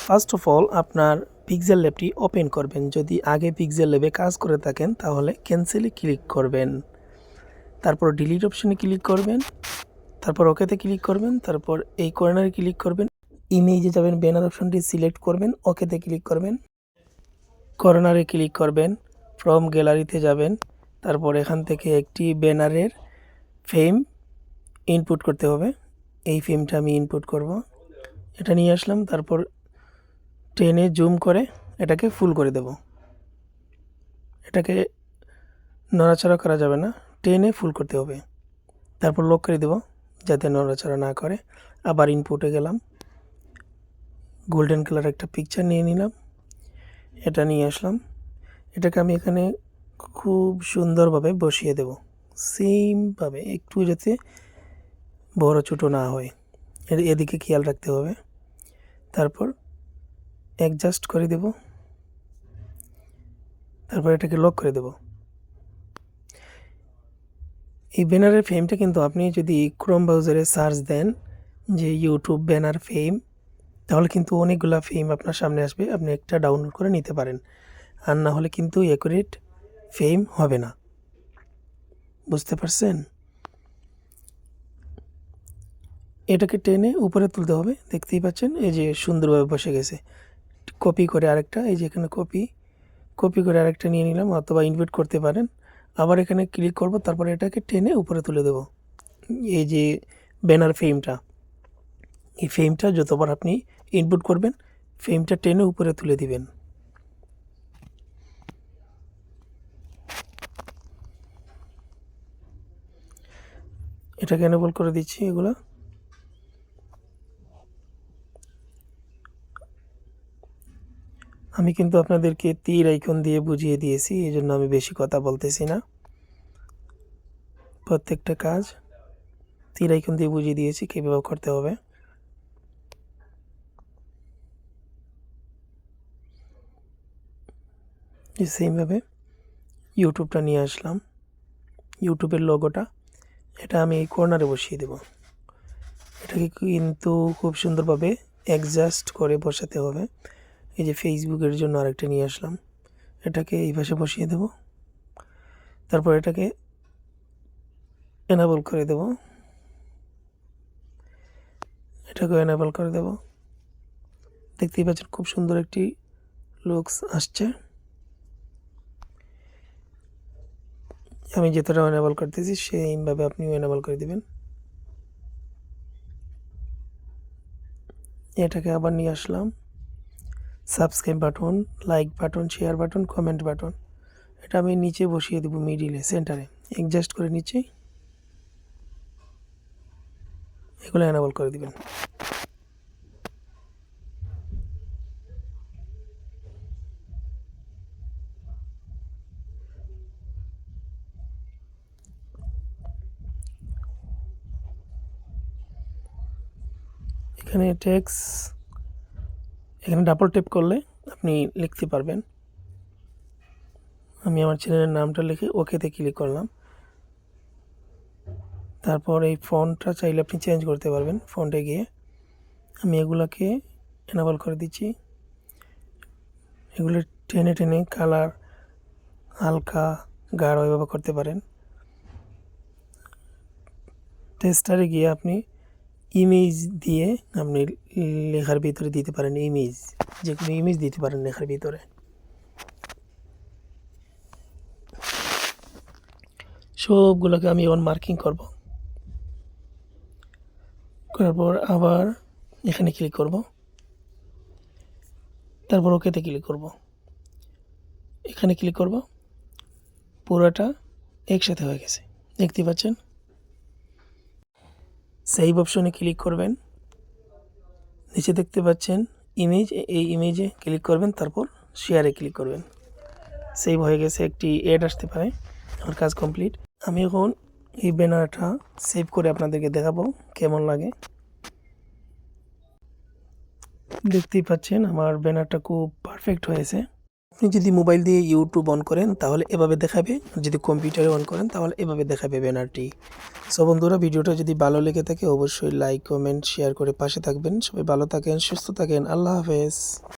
First of all আপনার pixel ল্যাবটি open করবেন। যদি আগে পিক্সেল ল্যাবে কাজ করে থাকেন তাহলে ক্যান্সেলে ক্লিক করবেন, তারপর ডিলিট অপশনে ক্লিক করবেন, তারপর ওকেতে ক্লিক করবেন, তারপর এই কর্নারে ক্লিক করবেন, ইমেজে যাবেন, ব্যানার অপশনটি সিলেক্ট করবেন, ওকেতে ক্লিক করবেন, কর্নারে ক্লিক করবেন, ফ্রম গ্যালারিতে যাবেন, তারপর এখান থেকে একটি ব্যানারের ফ্রেম ইনপুট করতে হবে। এই ফ্রেমটা আমি ইনপুট করব, এটা নিয়ে আসলাম, তারপর টেনে জুম করে এটাকে ফুল করে দেব। এটাকে নড়াচড়া করা যাবে না, টেনে ফুল করতে হবে, তারপর লক করে দেব যাতে নড়াচড়া না করে। আবার ইনপুটে গেলাম, গোল্ডেন কালার একটা পিকচার নিয়ে নিলাম, এটা নিয়ে আসলাম, এটাকে আমি এখানে খুব সুন্দরভাবে বসিয়ে দেব, সেমভাবে, একটু যাতে বড় ছোটো না হয় এদিকে খেয়াল রাখতে হবে। তারপর অ্যাডজাস্ট করে দেব, তারপর এটাকে লক করে দেব। এই ব্যানারের ফ্রেমটা কিন্তু আপনি যদি ক্রোম ব্রাউজারে সার্চ দেন যে ইউটিউব ব্যানার ফ্রেম, তাহলে কিন্তু অনেকগুলো ফ্রেম আপনার সামনে আসবে, আপনি একটা ডাউনলোড করে নিতে পারেন, আর না হলে কিন্তু অ্যাকুরেট ফ্রেম হবে না। বুঝতে পারছেন? এটাকে টেনে উপরে তুলতে হবে, দেখতেই পাচ্ছেন এই যে সুন্দরভাবে বসে গেছে। কপি করে আরেকটা, এই যে এখানে কপি করে আরেকটা নিয়ে নিলাম, অথবা ইনভার্ট করতে পারেন। আবার এখানে ক্লিক করব, তারপরে এটাকে টেনে উপরে তুলে দেব। এই যে ব্যানার ফ্রেমটা, এই ফ্রেমটা যতবার আপনি ইনপুট করবেন ফ্রেমটা টেনে উপরে তুলে দিবেন। এটাকে এনেবল করে দিচ্ছি। এগুলো আমি কিন্তু আপনাদেরকে তীর আইকন দিয়ে বুঝিয়ে দিয়েছি, এই জন্য আমি বেশি কথা বলতেছি না। প্রত্যেকটা কাজ তীর আইকন দিয়ে বুঝিয়ে দিয়েছি কীভাবে করতে হবে। সেমভাবে ইউটিউবটা নিয়ে আসলাম, ইউটিউবের লোগোটা এটা আমি এই কর্নারে বসিয়ে দেব। এটাকে কিন্তু খুব সুন্দরভাবে অ্যাডজাস্ট করে বসাতে হবে। এই যে ফেসবুকের জন্য আরেকটা নিয়ে আসলাম, এটাকে এই পাশে বসিয়ে দেব, তারপর এটাকে এনাবল করে দেব, এটাকেও এনাবল করে দেব। দেখতেই পাচ্ছেন খুব সুন্দর একটি লুকস আসছে। আমি যেটা এনাবল করতেছি সেইভাবে আপনিও এনাবল করে দিবেন। এটাকে আবার নিয়ে আসলাম, subscribe button, like button, share button, comment button, এটা আমি নিচে বসিয়ে দেব, মিডিলে, সেন্টারে অ্যাডজাস্ট করে নিচে এগুলো এনাবল করে দিবেন। এখানে টেক্সট, এখানে ডাবল ট্যাপ করলে আপনি লিখতে পারবেন। আমি আমার চ্যানেলের নামটা লিখে ওকেতে ক্লিক করলাম, তারপর এই ফন্টটা চাইলে আপনি চেঞ্জ করতে পারবেন। ফন্টে গিয়ে আমি এগুলোকে এনাবল করে দিচ্ছি, এগুলো টেনে টেনে কালার হালকা গাঢ় এভাবে করতে পারেন। টেক্সটারে গিয়ে আপনি ইমেজ দিয়ে আপনি লেখার ভিতরে দিতে পারেন, ইমেজ, যে কোনো ইমেজ দিতে পারেন লেখার ভিতরে। সবগুলোকে আমি এখন মার্কিং করব, করার পর আবার এখানে ক্লিক করব, তারপর ওকেতে ক্লিক করব, এখানে ক্লিক করব, পুরোটা একসাথে হয়ে গেছে, দেখতে পাচ্ছেন। সেভ অপশনে ক্লিক করবেন, নিচে দেখতে পাচ্ছেন ইমেজ, এই ইমেজে ক্লিক করবেন, তারপর শেয়ারে ক্লিক করবেন। সেভ হয়ে গেছে, একটি অ্যাড আসতে পারে। আমার কাজ কমপ্লিট। আমি এখন এই ব্যানারটা সেভ করে আপনাদেরকে দেখাবো কেমন লাগে। দেখতেই পাচ্ছেন আমার ব্যানারটা খুব পারফেক্ট হয়েছে। আপনি যদি মোবাইল দিয়ে ইউটিউব অন করেন তাহলে এভাবে দেখাবে, যদি কম্পিউটারে অন করেন তাহলে এভাবে দেখাবে ব্যানারটি। সো বন্ধুরা, ভিডিওটা যদি ভালো লেগে থাকে অবশ্যই লাইক, কমেন্ট, শেয়ার করে পাশে থাকবেন। সবাই ভালো থাকেন, সুস্থ থাকেন। আল্লাহ হাফেজ।